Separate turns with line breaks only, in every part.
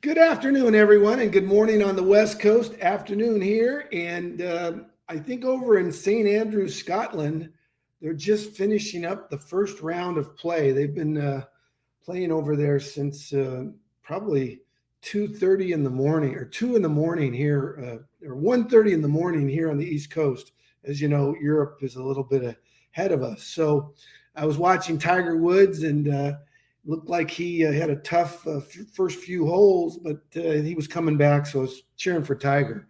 Good afternoon, everyone, and good morning on the West Coast. Afternoon here, and I think over in St. Andrews, Scotland, they're just finishing up the first round of play. They've been playing over there since probably 2:30 in the morning, or 2 in the morning here, or 1:30 in the morning here on the East Coast. As you know, Europe is a little bit ahead of us. So I was watching Tiger Woods and. Looked like he had a tough first few holes, but he was coming back, so I was cheering for Tiger.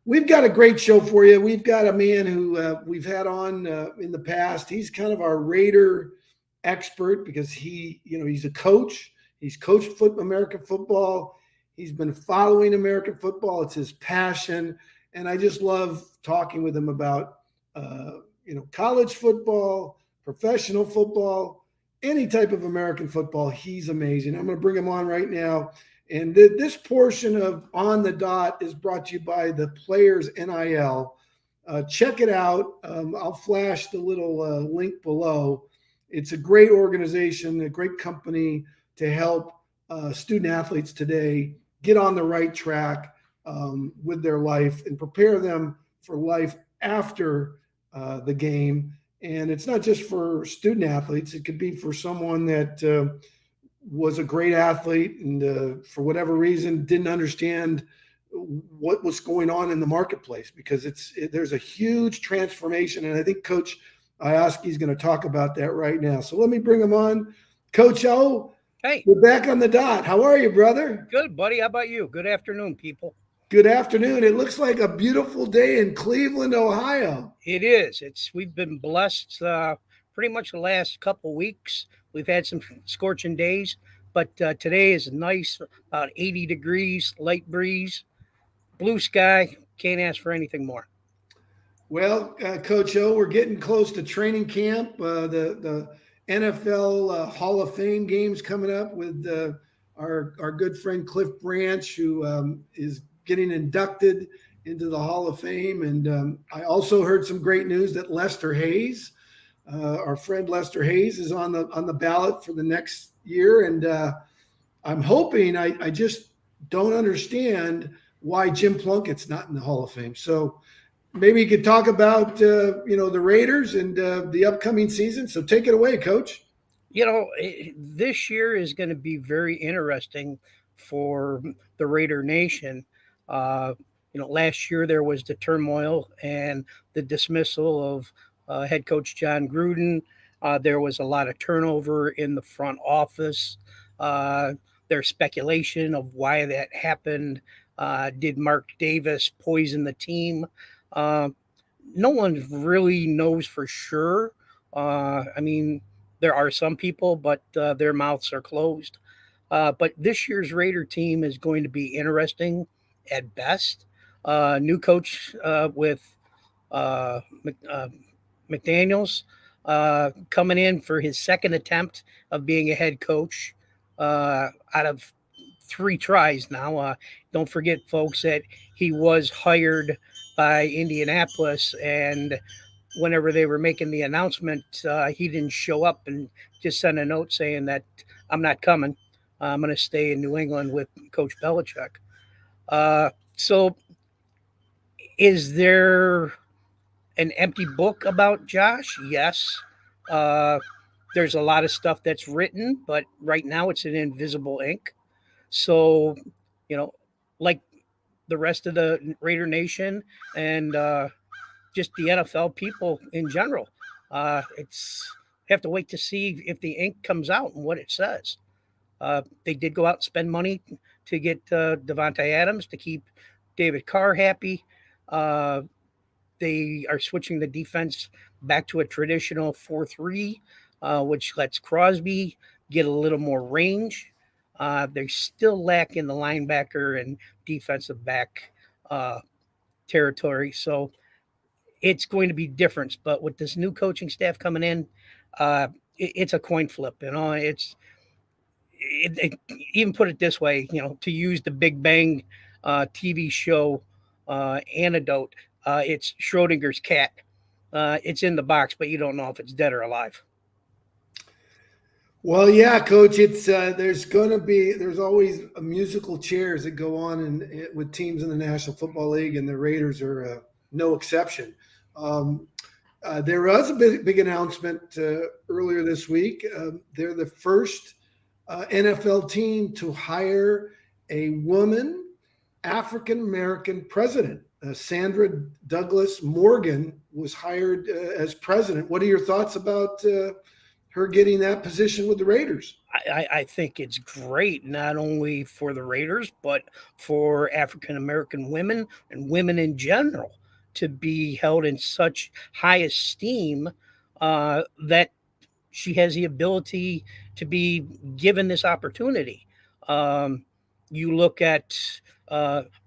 We've got a great show for you. We've got a man who we've had on in the past. He's kind of our Raider expert because he's a coach. He's coached American football. He's been following American football. It's his passion, and I just love talking with him about college football, professional football, any type of American football. He's amazing. I'm going to bring him on right now. And this portion of On the Dot is brought to you by the Players NIL. Check it out. I'll flash the little link below. It's a great organization, a great company to help student athletes today get on the right track with their life and prepare them for life after the game. And it's not just for student athletes. It could be for someone that was a great athlete and for whatever reason didn't understand what was going on in the marketplace, because there's a huge transformation. And I think Coach Oyaski is going to talk about that right now. So let me bring him on. Coach O,
Hey,
we're back on the dot. How are you, brother?
good, buddy. How about you? Good afternoon, people.
Good afternoon. It looks like a beautiful day in Cleveland, Ohio.
It is. We've been blessed pretty much the last couple weeks. We've had some scorching days, but today is nice, about 80 degrees, light breeze, blue sky. Can't ask for anything more.
Well, Coach O, we're getting close to training camp. The NFL Hall of Fame games coming up with our good friend Cliff Branch, who is getting inducted into the Hall of Fame. And I also heard some great news that Lester Hayes, our friend Lester Hayes, is on the ballot for the next year. And I'm hoping. I just don't understand why Jim Plunkett's not in the Hall of Fame. So maybe you could talk about the Raiders and the upcoming season. So take it away, Coach.
This year is going to be very interesting for the Raider Nation. Last year there was the turmoil and the dismissal of head coach John Gruden. There was a lot of turnover in the front office. There's speculation of why that happened. Did Mark Davis poison the team? No one really knows for sure. There are some people, but their mouths are closed. But this year's Raider team is going to be interesting at best. New coach with McDaniels coming in for his second attempt of being a head coach out of three tries now. Don't forget, folks, that he was hired by Indianapolis, and whenever they were making the announcement, he didn't show up and just sent a note saying that I'm not coming. I'm going to stay in New England with Coach Belichick. So, is there an empty book about Josh? Yes. Uh, there's a lot of stuff that's written, but right now it's in invisible ink. So, you know, like the rest of the Raider Nation and just the NFL people in general, it's have to wait to see if the ink comes out and what it says. They did go out and spend money to get Devontae Adams to keep David Carr happy. Uh, they are switching the defense back to a traditional 4-3, which lets Crosby get a little more range. They still lack in the linebacker and defensive back uh, territory. So it's going to be different. But with this new coaching staff coming in, it's a coin flip. Even put it this way, to use the Big Bang TV show anecdote, it's Schrodinger's cat. It's in the box, but you don't know if it's dead or alive.
Well, yeah, Coach. It's there's always musical chairs that go on with teams in the National Football League, and the Raiders are no exception. Um, there was a big announcement earlier this week. They're the first NFL team to hire a woman African American president. Sandra Douglas Morgan was hired as president. What are your thoughts about her getting that position with the Raiders?
I think it's great, not only for the Raiders, but for African American women and women in general to be held in such high esteem that she has the ability to be given this opportunity. Um, you look at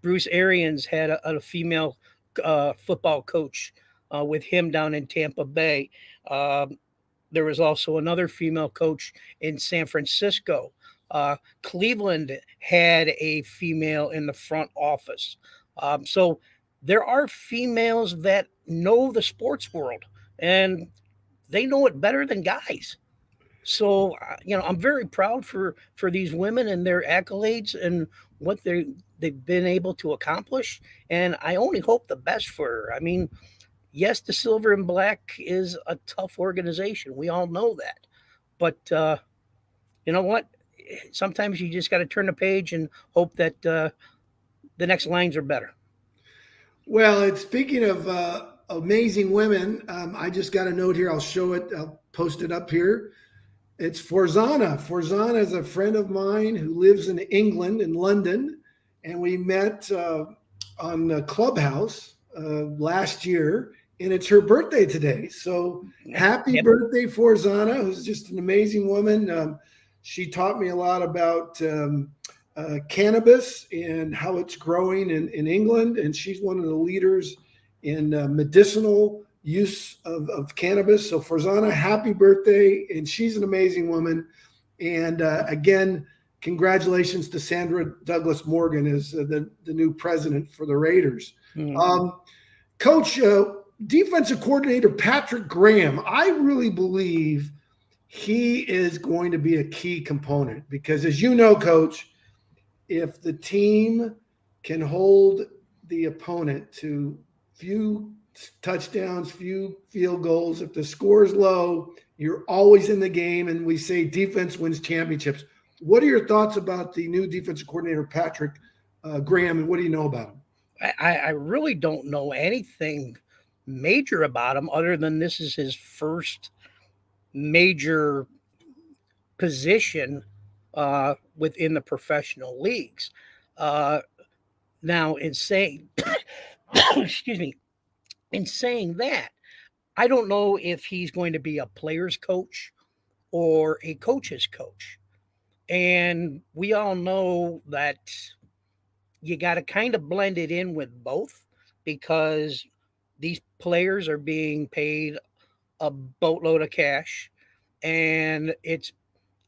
Bruce Arians had a female football coach with him down in Tampa Bay. There was also another female coach in San Francisco. Cleveland had a female in the front office. So there are females that know the sports world and they know it better than guys. So I'm very proud for these women and their accolades and what they've been able to accomplish. And I only hope the best for her. I mean, yes, the Silver and Black is a tough organization. We all know that. But you know what? Sometimes you just got to turn the page and hope that the next lines are better.
Well, it's speaking of amazing women. I just got a note here. I'll show it. I'll post it up here. It's Forzana. Forzana is a friend of mine who lives in England, in London, and we met on the Clubhouse last year, and it's her birthday today. So happy birthday, Forzana, who's just an amazing woman. She taught me a lot about cannabis and how it's growing in England, and she's one of the leaders in medicinal use of cannabis. So Forzana, happy birthday. And she's an amazing woman. And again, congratulations to Sandra Douglas Morgan as the new president for the Raiders. Mm-hmm. Coach, defensive coordinator Patrick Graham, I really believe he is going to be a key component because, as you know, Coach, if the team can hold the opponent to few touchdowns, few field goals, if the score is low, you're always in the game. And we say defense wins championships. What are your thoughts about the new defensive coordinator, Patrick Graham, and what do you know about him?
I really don't know anything major about him other than this is his first major position within the professional leagues. Now, in saying, excuse me, in saying that, I don't know if he's going to be a player's coach or a coach's coach. And we all know that you got to kind of blend it in with both because these players are being paid a boatload of cash. And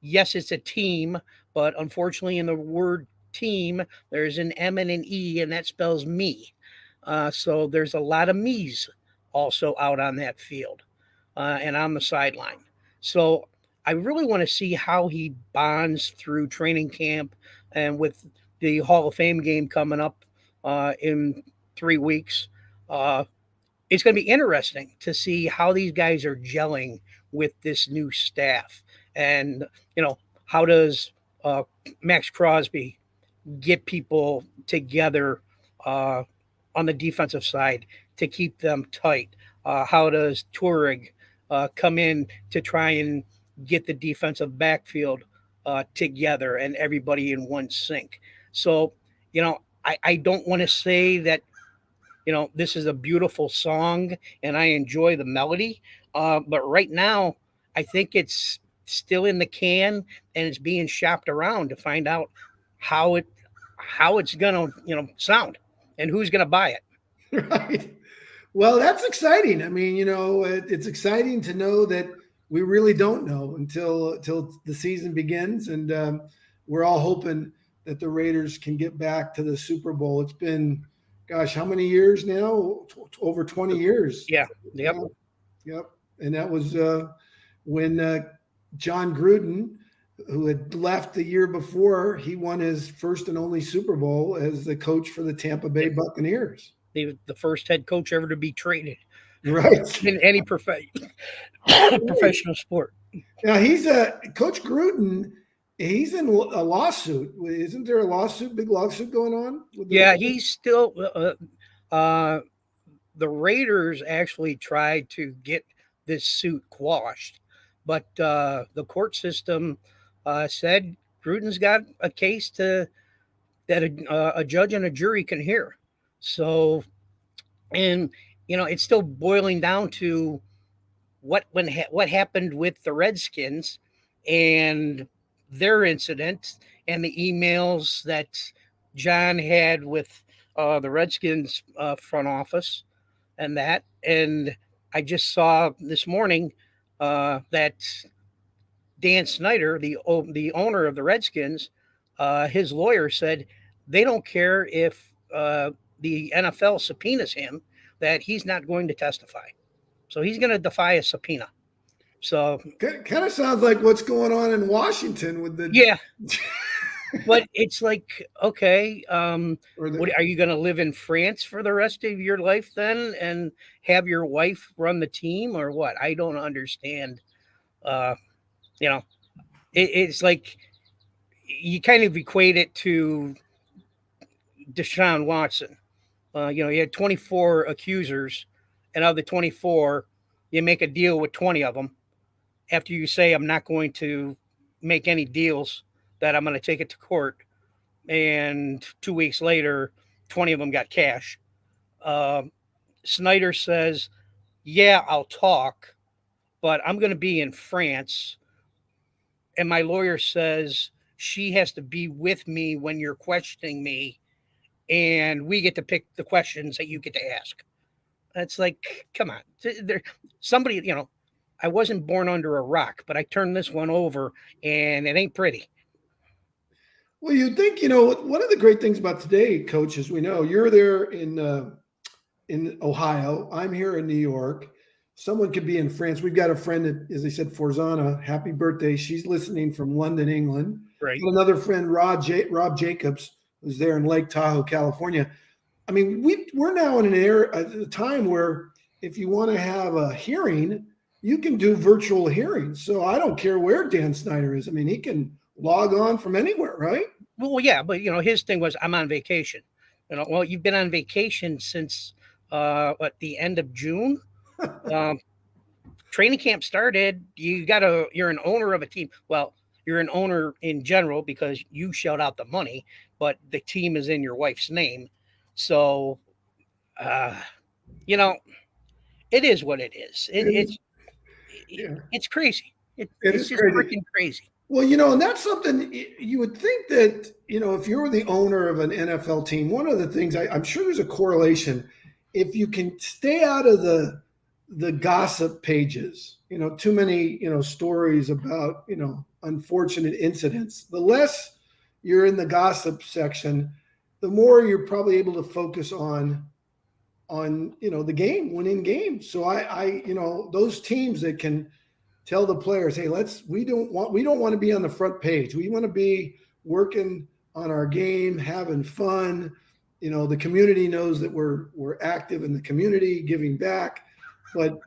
yes, it's a team, but unfortunately, in the word team, there's an M and an E, and that spells me. So there's a lot of me's also out on that field and on the sideline. So I really want to see how he bonds through training camp and with the Hall of Fame game coming up in 3 weeks. It's going to be interesting to see how these guys are gelling with this new staff. And, how does Max Crosby get people together on the defensive side to keep them tight? How does Tourig come in to try and get the defensive backfield together and everybody in one sync? So, I don't want to say that, this is a beautiful song and I enjoy the melody. But right now, I think it's still in the can and it's being shopped around to find out how it's gonna sound and who's gonna buy it.
Right. Well, that's exciting. I mean, it's exciting to know that we really don't know until the season begins, and we're all hoping that the Raiders can get back to the Super Bowl. It's been, gosh, how many years now? Over 20 years.
Yeah. Yep.
Yep. And that was when John Gruden, who had left the year before, he won his first and only Super Bowl as the coach for the Tampa Bay Buccaneers.
He was the first head coach ever to be traded
Right.
in any professional sport.
Now he's a Coach Gruden. He's in a lawsuit. Isn't there a lawsuit, big lawsuit going on?
Yeah, he's still. The Raiders actually tried to get this suit quashed, but the court system said Gruden's got a case that a judge and a jury can hear. So, and it's still boiling down to what happened with the Redskins and their incident and the emails that John had with the Redskins front office and that. And I just saw this morning that Dan Snyder, the owner of the Redskins, his lawyer said they don't care if the NFL subpoenas him, that he's not going to testify. So he's going to defy a subpoena. So
kind of sounds like what's going on in Washington with the
yeah. But it's like, okay, are you going to live in France for the rest of your life then and have your wife run the team or what? I don't understand. It's like you kind of equate it to Deshaun Watson. He had 24 accusers, and of the 24, you make a deal with 20 of them. After you say, I'm not going to make any deals, that I'm going to take it to court. And 2 weeks later, 20 of them got cash. Snyder says, yeah, I'll talk, but I'm going to be in France. And my lawyer says she has to be with me when you're questioning me. And we get to pick the questions that you get to ask. It's like, come on. Somebody, I wasn't born under a rock, but I turned this one over and it ain't pretty.
Well, you'd think, one of the great things about today, Coach, is we know you're there in Ohio. I'm here in New York. Someone could be in France. We've got a friend that, as I said, Forzana, happy birthday. She's listening from London, England.
Right.
Another friend, Rob Jacobs, who's there in Lake Tahoe, California. I mean, we're now in a time where if you want to have a hearing, you can do virtual hearings. So I don't care where Dan Snyder is. I mean, he can log on from anywhere, right?
Well, yeah, but his thing was, I'm on vacation. Well, you've been on vacation since the end of June. Training camp started. You're an owner of a team. Well, you're an owner in general because you shelled out the money, but the team is in your wife's name. So, it is what it is. It's crazy. It's just freaking crazy.
Well, and that's something you would think that, if you're the owner of an NFL team, one of the things I'm sure there's a correlation. If you can stay out of the gossip pages, too many, stories about, unfortunate incidents, the less you're in the gossip section, the more you're probably able to focus on the game, winning games. So I those teams that can tell the players, hey, we don't want to be on the front page. We want to be working on our game, having fun. The community knows that we're active in the community, giving back. But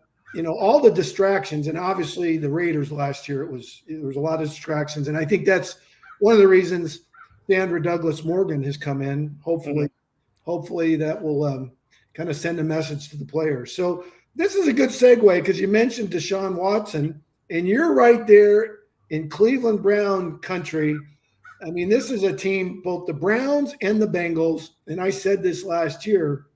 all the distractions, and obviously the Raiders last year, there was a lot of distractions, and I think that's one of the reasons Sandra Douglas Morgan has come in. Hopefully that will kind of send a message to the players. So this is a good segue because you mentioned Deshaun Watson, and you're right there in Cleveland Brown country. I mean, this is a team, both the Browns and the Bengals, and I said this last year,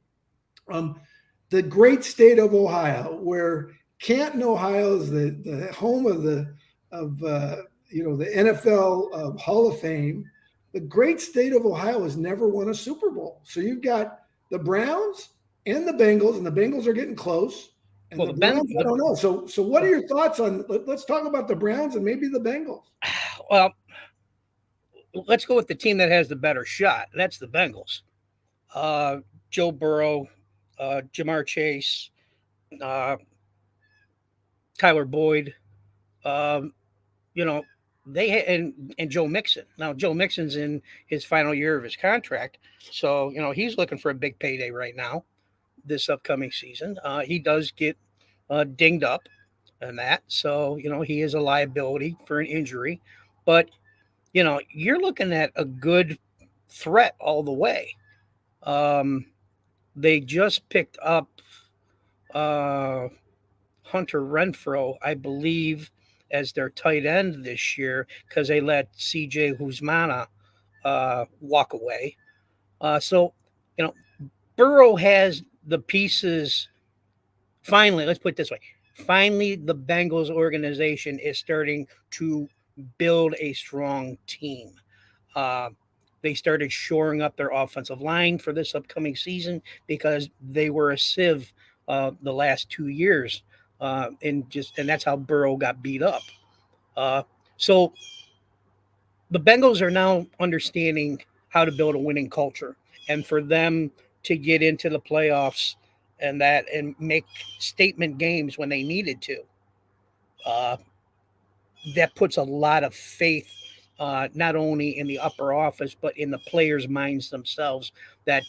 the great state of Ohio, where Canton, Ohio is the home of the NFL Hall of Fame. The great state of Ohio has never won a Super Bowl. So you've got the Browns and the Bengals, and the Bengals are getting close. And the Browns, I don't know. So what are your thoughts on? Let's talk about the Browns and maybe the Bengals.
Well, let's go with the team that has the better shot. That's the Bengals. Joe Burrow, Jamar Chase, Tyler Boyd. you know, and Joe Mixon. Now Joe Mixon's in his final year of his contract, so he's looking for a big payday right now this upcoming season. He does get dinged up and that, so he is a liability for an injury, but you're looking at a good threat all the way. Um, they just picked up uh, Hunter Renfro, I believe, as their tight end this year because they let CJ Huzmana walk away. So, you know, Burrow has the pieces. Finally, let's put it this way. Finally, the Bengals organization is starting to build a strong team. Uh, they started shoring up their offensive line for this upcoming season because they were a sieve the last 2 years, and that's how Burrow got beat up. Uh, so the Bengals are now understanding how to build a winning culture, and for them to get into the playoffs and make statement games when they needed to. Uh, that puts a lot of faith not only in the upper office but in the players' minds themselves that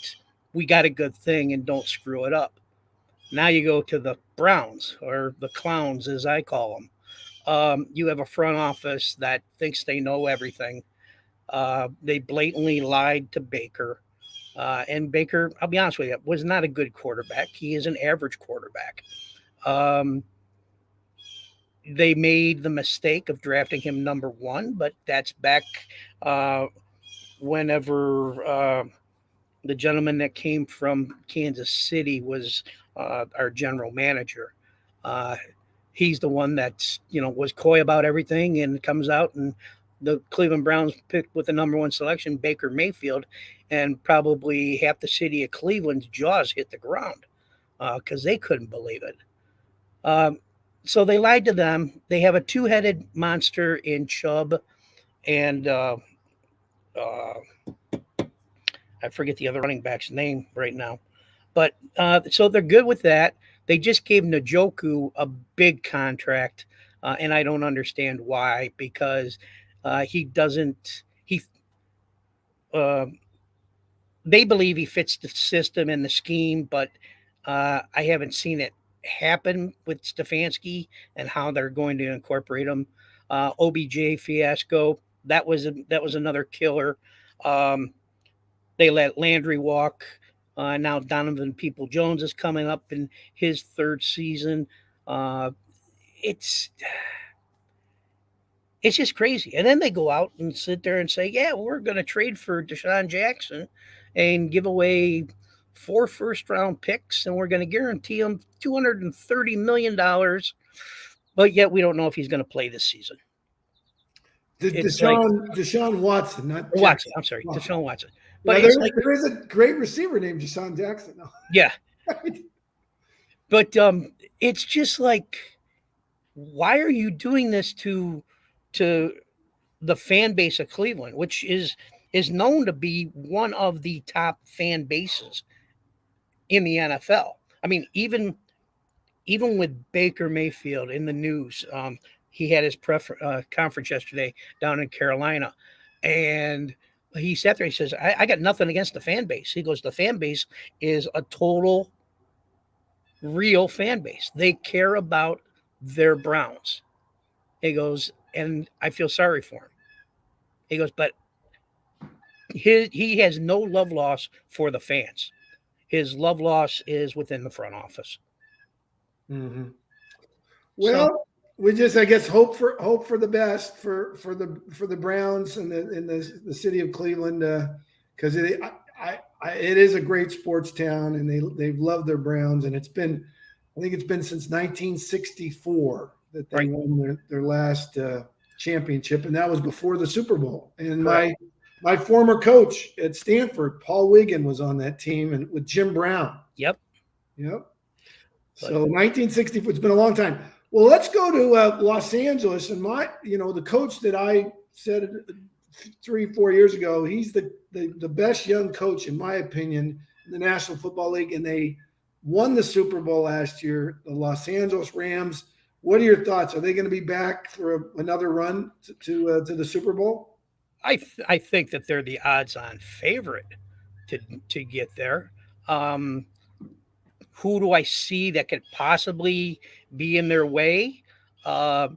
we got a good thing and don't screw it up. Now you go to the Browns or the Clowns, as I call them. You have a front office that thinks they know everything. They blatantly lied to Baker. And Baker, I'll be honest with you, was not a good quarterback. He is an average quarterback. Um, they made the mistake of drafting him number one, but that's back uh, whenever the gentleman that came from Kansas City was our general manager. Uh, he's the one that's was coy about everything and comes out and the Cleveland Browns picked with the number one selection Baker Mayfield, and probably half the city of Cleveland's jaws hit the ground because they couldn't believe it. Um, so they lied to them. They have a two-headed monster in Chubb and uh, I forget the other running back's name right now. But so they're good with that. They just gave Njoku a big contract, and I don't understand why because he doesn't. He uh, they believe he fits the system and the scheme, but I haven't seen it happen with Stefanski and how they're going to incorporate him. OBJ fiasco that was another killer. Um, they let Landry walk. Now Donovan People Jones is coming up in his third season. Uh, it's it's just crazy. And then they go out and sit there and say, "Yeah, we're going to trade for Deshaun Jackson and give away 4 first-round picks, and we're going to guarantee him $230 million." But yet we don't know if he's going to play this season. It's like
Deshaun Watson, not
Watson.
Jackson.
I'm sorry,
Wow.
Deshaun Watson. But
Well,
it's like,
there is a great receiver named Deshaun Jackson.
yeah. But it's just like, why are you doing this to the fan base of Cleveland, which is known to be one of the top fan bases in the NFL? I mean, even with Baker Mayfield in the news, he had his conference yesterday down in Carolina, and he sat there. He says, I got nothing against the fan base." He goes, "The fan base is a total real fan base. They care about their Browns." He goes, "And I feel sorry for him." He goes, "But he has no love loss for the fans. His love loss is within the front office."
Mm-hmm.
So,
Well, we just, I guess, hope for the best for the Browns and the city of Cleveland because it is a great sports town and they've loved their Browns, and I think it's been since 1964 that they
right,
won their last championship, and that was before the Super Bowl. And
correct.
my former coach at Stanford, Paul Wiggin, was on that team, and with Jim Brown.
Yep.
Yep.
But,
So 1964. It's been a long time. Well, let's go to Los Angeles, and the coach that I said 3-4 years ago, he's the best young coach in my opinion in the National Football League, and they won the Super Bowl last year. The Los Angeles Rams What are your thoughts? Are they going to be back for another run to the Super Bowl?
I think that they're the odds-on favorite to get there. Um, who do I see that could possibly be in their way? Uh,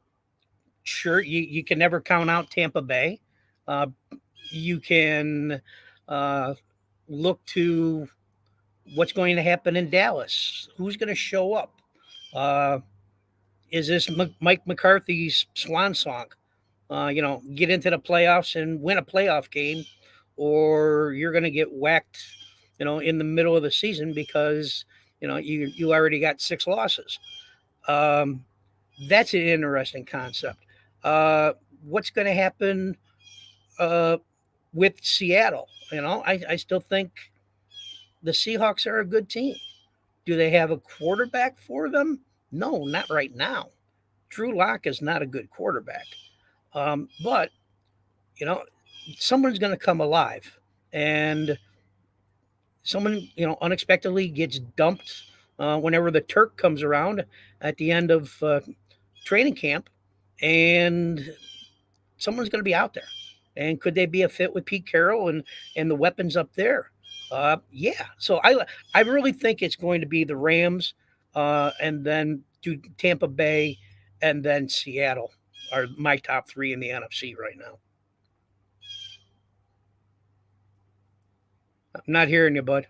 sure, you can never count out Tampa Bay. Uh, you can uh, look to what's going to happen in Dallas. Who's going to show up? Uh, is this Mike McCarthy's swan song? Get into the playoffs and win a playoff game, or you're going to get whacked, in the middle of the season because you already got 6 losses. Um, that's an interesting concept. What's going to happen uh, with Seattle? I still think the Seahawks are a good team. Do they have a quarterback for them? No, not right now. Drew Lock is not a good quarterback. But you know, someone's going to come alive, and someone unexpectedly gets dumped whenever the Turk comes around at the end of training camp, and someone's going to be out there. And could they be a fit with Pete Carroll and the weapons up there? Yeah. So I really think it's going to be the Rams, and then do Tampa Bay, and then Seattle are my top 3 in the NFC right now. I'm not hearing you, bud.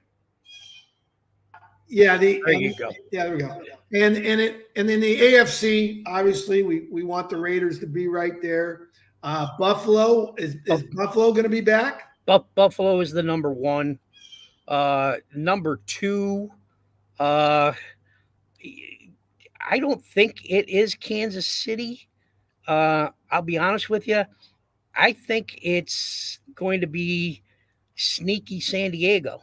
Yeah,
There you go.
Yeah, there we go. And then the AFC, obviously, we want the Raiders to be right there. Buffalo is Buffalo going to be back?
Buffalo is the number 1. Number 2, I don't think it is Kansas City. I'll be honest with you. I think it's going to be sneaky San Diego.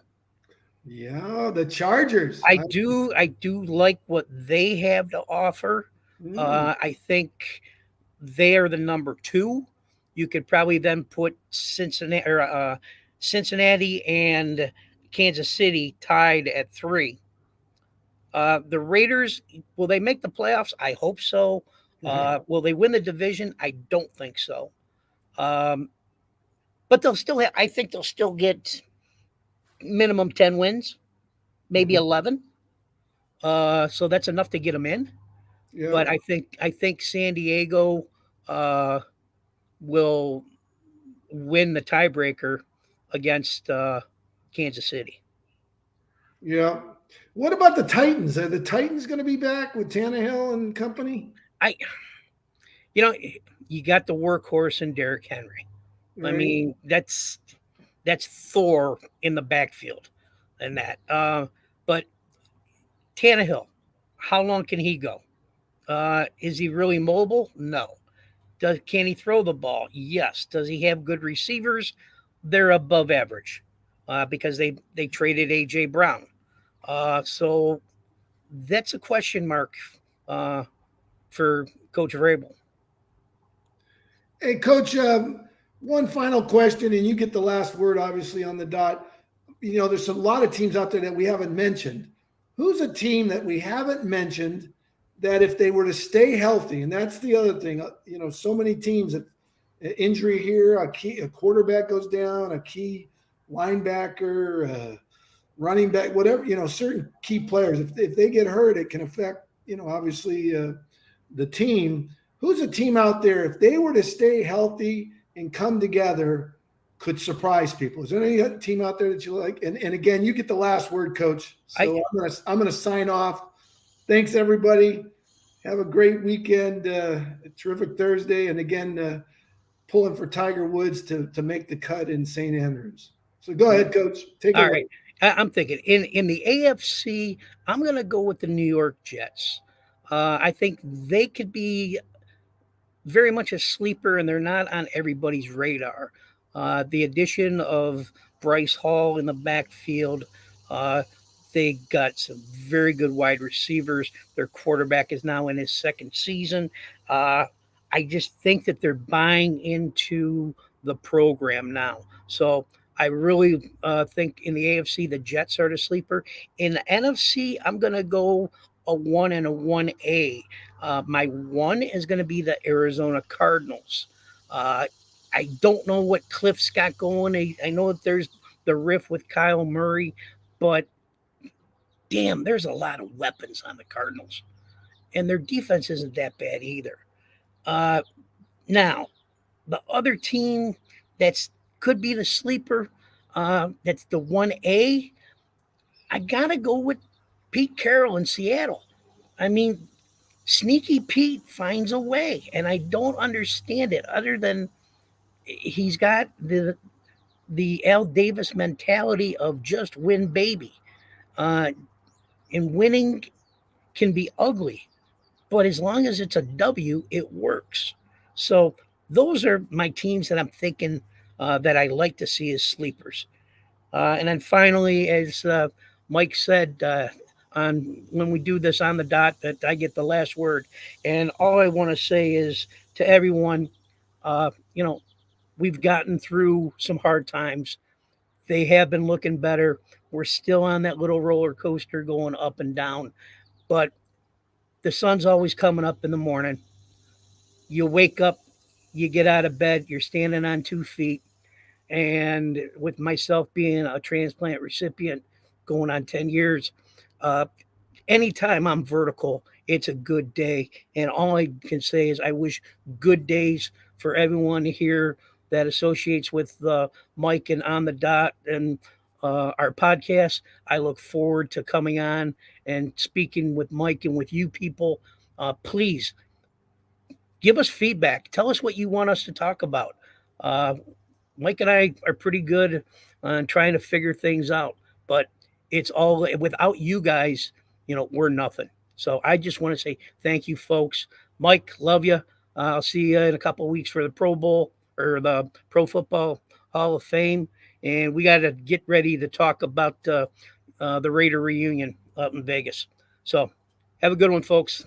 Yeah, the Chargers.
I do like what they have to offer. I think they are the number 2. You could probably then put Cincinnati and Kansas City tied at 3. The Raiders, will they make the playoffs? I hope so. Will they win the division? I don't think so. But they'll still have, I think they'll still get minimum 10 wins, maybe 11. So that's enough to get them in.
Yeah.
But I think San Diego will win the tiebreaker against Kansas City.
Yeah. What about the Titans? Are the Titans going to be back with Tannehill and company?
You got the workhorse in Derrick Henry. Right. I mean, that's Thor in the backfield, and that. But Tannehill, how long can he go? Is he really mobile? No. Can he throw the ball? Yes. Does he have good receivers? They're above average because they traded A.J. Brown. So that's a question mark for Coach Vrabel.
Hey, Coach, one final question, and you get the last word, obviously, on the dot. There's a lot of teams out there that we haven't mentioned. Who's a team that we haven't mentioned that if they were to stay healthy, and that's the other thing, so many teams, that injury here, a quarterback goes down, a key linebacker, running back, whatever, certain key players, if they get hurt, it can affect, obviously the team. Who's a team out there, if they were to stay healthy and come together, could surprise people? Is there any team out there that you like? And again, you get the last word, Coach. So I'm gonna sign off. Thanks, everybody. Have a great weekend. A terrific Thursday. And again, pulling for Tiger Woods to make the cut in St. Andrews. So go ahead, Coach. Take it away.
Right. I'm thinking in the AFC, I'm going to go with the New York Jets. I think they could be very much a sleeper, and they're not on everybody's radar. The addition of Bryce Hall in the backfield, they got some very good wide receivers. Their quarterback is now in his 2nd season. I just think that they're buying into the program now. So I really think in the AFC, the Jets are the sleeper. In the NFC, I'm going to go a 1 and a 1A. My 1 is going to be the Arizona Cardinals. Uh, I don't know what Cliff's got going. I know that there's the riff with Kyle Murray, but damn, there's a lot of weapons on the Cardinals, and their defense isn't that bad either. Uh, Now, the other team that's could be the sleeper, that's the 1A. I gotta go with Pete Carroll in Seattle. I mean, Sneaky Pete finds a way, and I don't understand it. Other than he's got the Al Davis mentality of just win, baby, uh, and winning can be ugly, but as long as it's a W, it works. So those are my teams that I'm thinking that I like to see as sleepers. And then finally, as Mike said, on when we do this on the dot, that I get the last word. And all I want to say is to everyone, you know, we've gotten through some hard times. They have been looking better. We're still on that little roller coaster going up and down, but the sun's always coming up in the morning. You wake up, you get out of bed, you're standing on 2 feet. And with myself being a transplant recipient going on 10 years, uh, anytime I'm vertical, it's a good day. And all I can say is I wish good days for everyone here that associates with Mike and On the Dot and our podcast. I look forward to coming on and speaking with Mike and with you people. Please give us feedback. Tell us what you want us to talk about. Uh, Mike and I are pretty good on trying to figure things out, but it's all without you guys, we're nothing. So I just want to say thank you, folks. Mike, love you. I'll see you in a couple of weeks for the Pro Bowl or the Pro Football Hall of Fame. And we got to get ready to talk about the Raider reunion up in Vegas. So have a good one, folks.